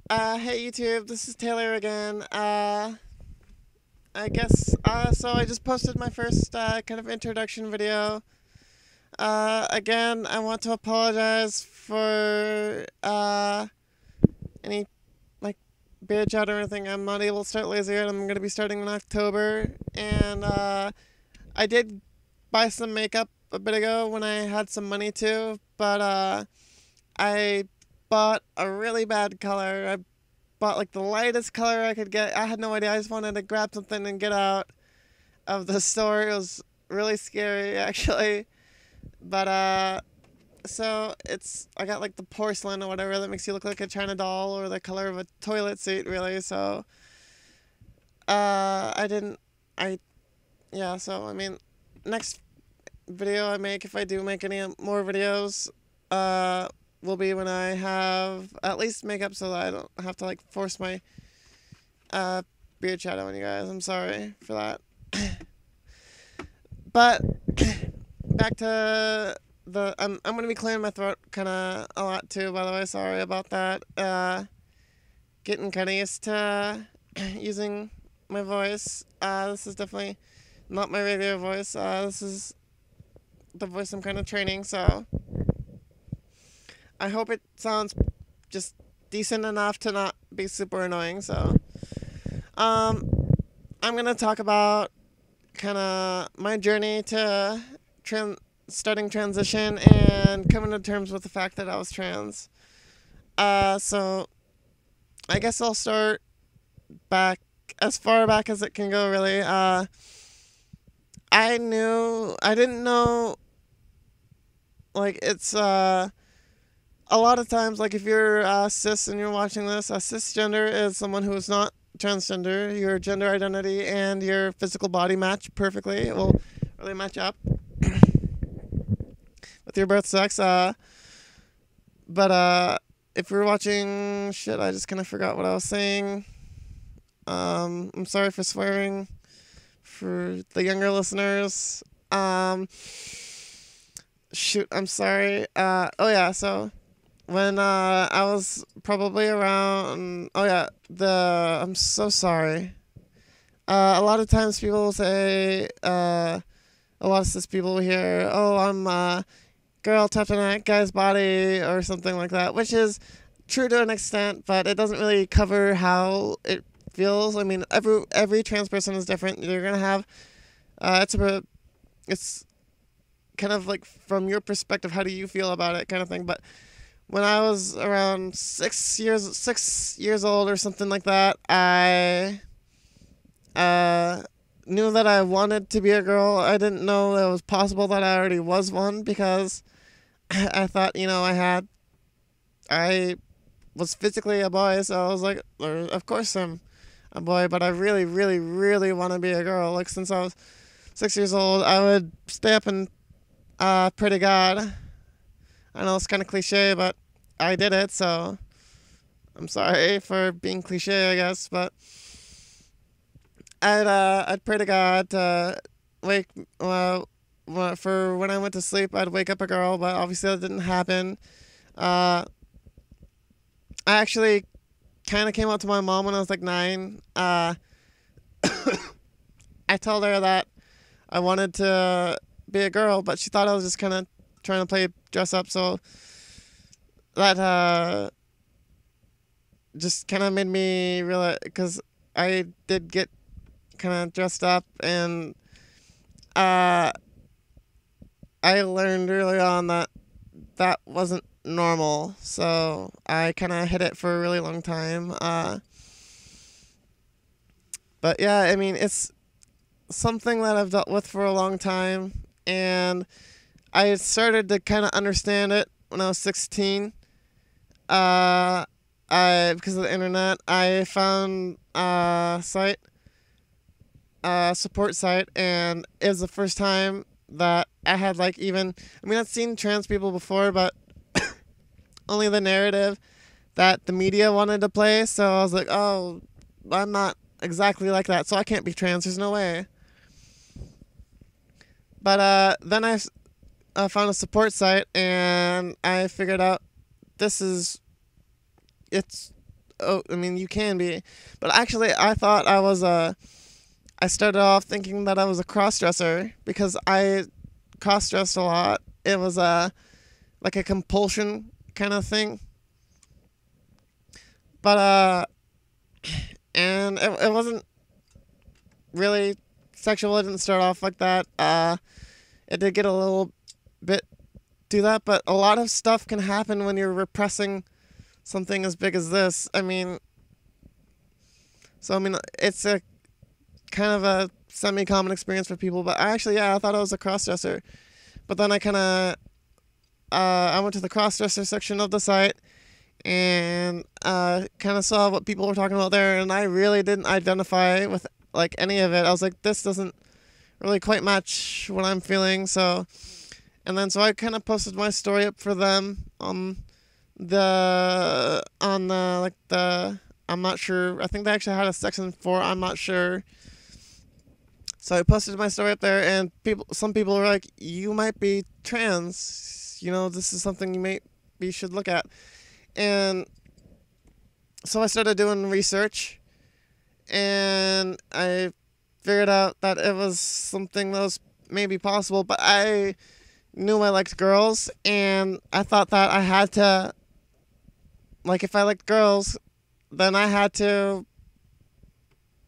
Hey YouTube, this is Taylor again. I guess, so I just posted my first, kind of introduction video. Again, I want to apologize for, any, like, beard chat or anything. I'm not able to start Lazy Art. I'm gonna be starting in October. And, I did buy some makeup a bit ago when I had some money too, but, I bought a really bad color. I bought like the lightest color I could get. I had no idea. I just wanted to grab something and get out of the store. It was really scary actually. But so it's I got like the porcelain or whatever that makes you look like a China doll or the color of a toilet seat really. So I didn't I yeah, so I mean next video I make, if I do make any more videos, uh will be when I have at least makeup so that I don't have to like force my uh, beard shadow on you guys. I'm sorry for that. But back to I'm gonna be clearing my throat kind of a lot too. By the way, sorry about that. Getting kind of used to using my voice. This is definitely not my regular voice. This is the voice I'm kind of training. So I hope it sounds just decent enough to not be super annoying. So um, I'm gonna talk about kind of my journey to starting transition and coming to terms with the fact that I was trans. So I guess I'll start back as far back as it can go. Really, I didn't know, like it's a lot of times, like if you're cis and you're watching this, a cisgender is someone who is not transgender. Your gender identity and your physical body match perfectly. It will really match up with your birth sex. But if you're watching, shit, I just kind of forgot what I was saying. I'm sorry for swearing for the younger listeners. Shoot, I'm sorry. Oh yeah, so when I was probably around, oh yeah, I'm so sorry. A lot of times people will say, a lot of cis people will hear, oh, I'm a girl tapped on a guy's body or something like that, which is true to an extent, but it doesn't really cover how it feels. I mean, every trans person is different. You're gonna have, it's kind of like from your perspective, how do you feel about it, kind of thing. But when I was around 6 years old or something like that, I uh, knew that I wanted to be a girl. I didn't know it was possible that I already was one because I thought, I was physically a boy, so I was like, of course I'm a boy, but I really, really, really want to be a girl. Like since I was 6 years old, I would stay up and pray to God. I know it's kind of cliche, but I did it, so I'm sorry for being cliche, I guess. But I'd pray to God to wake for when I went to sleep. I'd wake up a girl, but obviously that didn't happen. Uh, I actually kind of came out to my mom when I was like 9. I told her that I wanted to be a girl, but she thought I was just kind of trying to play dress up. So that just kind of made me realize, because I did get kind of dressed up, and uh, I learned early on that that wasn't normal. So I kind of hid it for a really long time. But yeah, I mean, it's something that I've dealt with for a long time, and I started to kind of understand it when I was 16. Uh, because of the internet, I found a site, a support site, and it was the first time that I had like even. I mean, I've seen trans people before, but only the narrative that the media wanted to play. So I was like, oh, I'm not exactly like that, so I can't be trans. There's no way. But then I found a support site, and I figured out this is it's oh, I mean, you can be. But actually, I thought I was I started off thinking that I was a cross-dresser because I cross-dressed a lot. It was like a compulsion kind of thing. But and it wasn't really sexual. It didn't start off like that. It did get a little bit do that, but a lot of stuff can happen when you're repressing something as big as this. I mean, it's a kind of a semi-common experience for people, but I thought I was a cross-dresser. But then I went to the cross-dresser section of the site and kind of saw what people were talking about there, and I really didn't identify with like any of it. I was like, this doesn't really quite match what I'm feeling. So I kind of posted my story up for them on the I'm not sure. I think they actually had a section for I'm not sure. So I posted my story up there, and some people were like, you might be trans. This is something you should look at. And so I started doing research, and I figured out that it was something that was maybe possible, but I knew I liked girls, and I thought that I had to, like, if I liked girls, then I had to,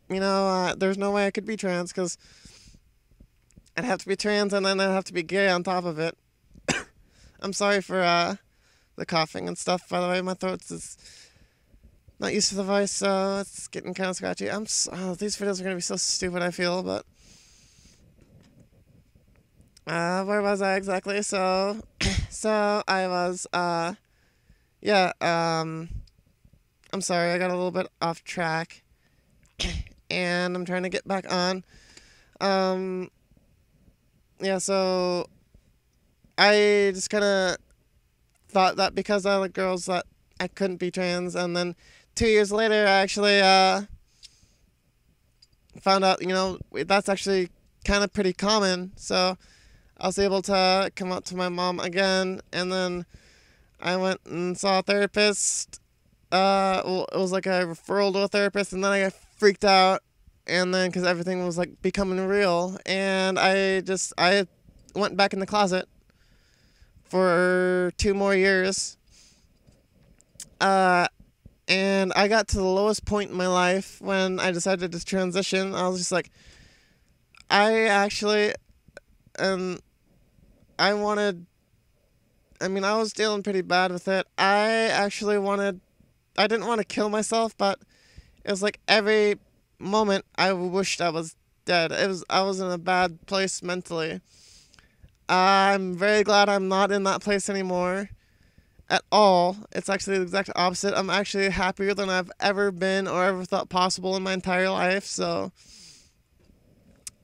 there's no way I could be trans, because I'd have to be trans, and then I'd have to be gay on top of it. I'm sorry for the coughing and stuff, by the way. My throat's is not used to the voice, so it's getting kind of scratchy. These videos are going to be so stupid, I feel, but where was I exactly? So I was, I'm sorry, I got a little bit off track, and I'm trying to get back on. So I just kind of thought that because I like girls that I couldn't be trans, and then 2 years later I actually found out, that's actually kind of pretty common, so I was able to come out to my mom again, and then I went and saw a therapist. It was like a referral to a therapist, and then I got freaked out, and then because everything was like becoming real, and I went back in the closet for 2 more years. And I got to the lowest point in my life when I decided to transition. I was just like, I was dealing pretty bad with it. I didn't want to kill myself, but it was like every moment I wished I was dead. I was in a bad place mentally. I'm very glad I'm not in that place anymore at all. It's actually the exact opposite. I'm actually happier than I've ever been or ever thought possible in my entire life. So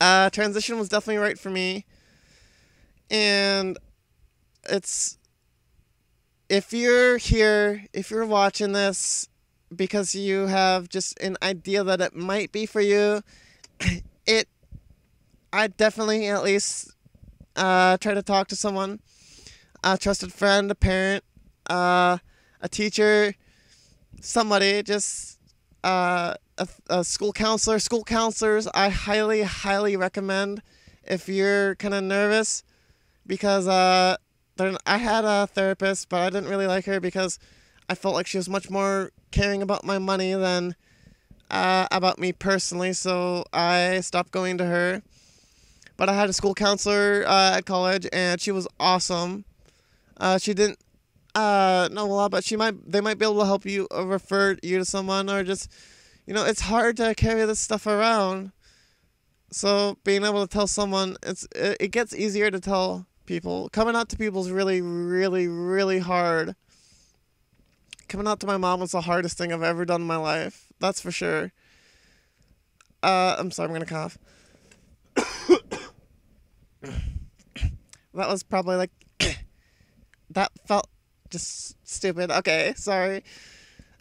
transition was definitely right for me. And if you're here, if you're watching this because you have just an idea that it might be for you, I definitely at least try to talk to someone, a trusted friend, a parent, a teacher, somebody, just a school counselor. School counselors I highly, highly recommend if you're kind of nervous, because I had a therapist, but I didn't really like her because I felt like she was much more caring about my money than about me personally, so I stopped going to her. But I had a school counselor at college, and she was awesome. She didn't know a lot, but they might be able to help you or refer you to someone, or just, it's hard to carry this stuff around. So being able to tell someone, it gets easier to tell people. Coming out to people is really, really, really hard. Coming out to my mom was the hardest thing I've ever done in my life. That's for sure. I'm sorry, I'm gonna cough. That was probably like, that felt just stupid. Okay, sorry.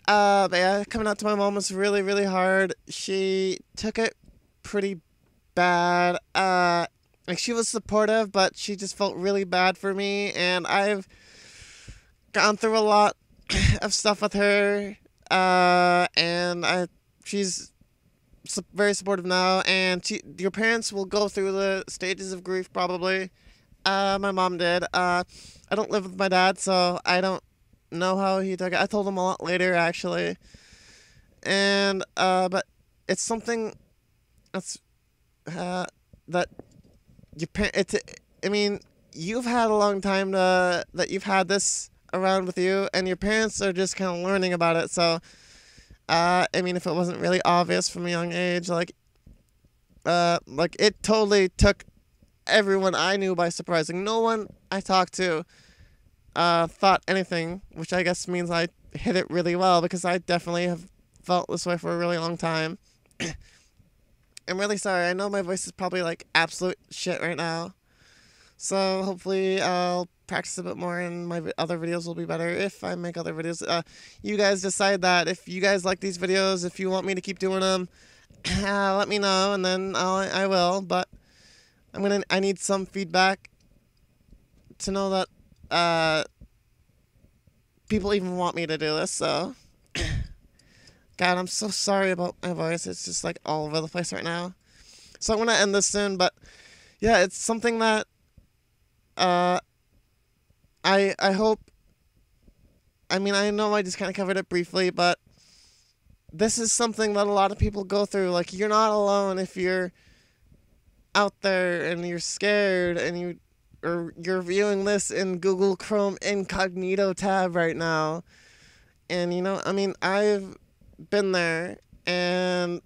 But yeah, coming out to my mom was really, really hard. She took it pretty bad. Like, she was supportive, but she just felt really bad for me, and I've gone through a lot of stuff with her. and she's very supportive now, and your parents will go through the stages of grief probably. My mom did. I don't live with my dad, so I don't know how he took it. I told him a lot later, actually. And, but it's something that's, that I mean, you've had a long time that you've had this around with you, and your parents are just kind of learning about it, so, I mean, if it wasn't really obvious from a young age, like, it totally took everyone I knew by surprising. No one I talked to thought anything, which I guess means I hit it really well, because I definitely have felt this way for a really long time. I'm really sorry. I know my voice is probably like absolute shit right now. So hopefully I'll practice a bit more and my other videos will be better if I make other videos. You guys decide that. If you guys like these videos, if you want me to keep doing them, let me know and then I will. But I need some feedback to know that people even want me to do this. So, God, I'm so sorry about my voice. It's just like all over the place right now. So I'm gonna end this soon. But yeah, it's something that I hope. I mean, I know I just kind of covered it briefly, but this is something that a lot of people go through. Like, you're not alone if you're out there and you're scared and you're viewing this in Google Chrome incognito tab right now. And I mean, I've been there and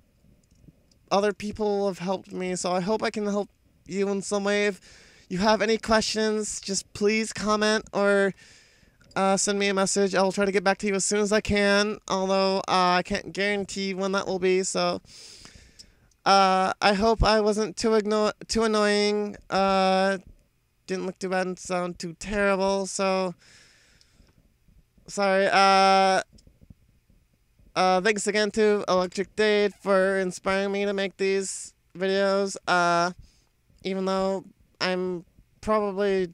other people have helped me, so I hope I can help you in some way. If you have any questions, just please comment or send me a message. I'll try to get back to you as soon as I can, although I can't guarantee when that will be. So I hope I wasn't too annoying. Didn't look too bad and sound too terrible. So sorry. Thanks again to ElectricDade for inspiring me to make these videos. Even though I'm probably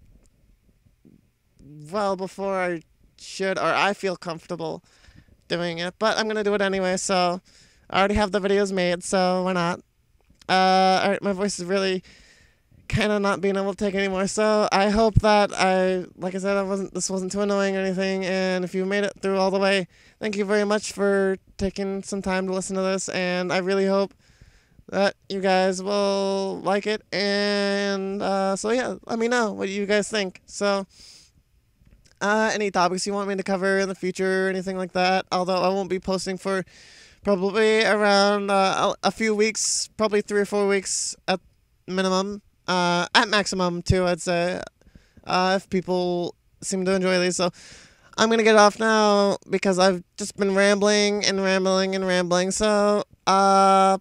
well before I should, or I feel comfortable doing it, but I'm gonna do it anyway. So I already have the videos made, so why not? Alright, my voice is really kind of not being able to take anymore. So I hope that like I said, this wasn't too annoying or anything. And if you made it through all the way, thank you very much for taking some time to listen to this. And I really hope that you guys will like it. And so yeah, let me know what you guys think. So any topics you want me to cover in the future or anything like that. Although I won't be posting for probably around a few weeks, probably 3 or 4 weeks at minimum. At maximum, too, I'd say, if people seem to enjoy these. So I'm going to get off now because I've just been rambling and rambling and rambling. So, yeah,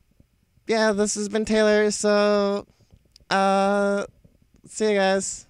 this has been Taylor. So, see you guys.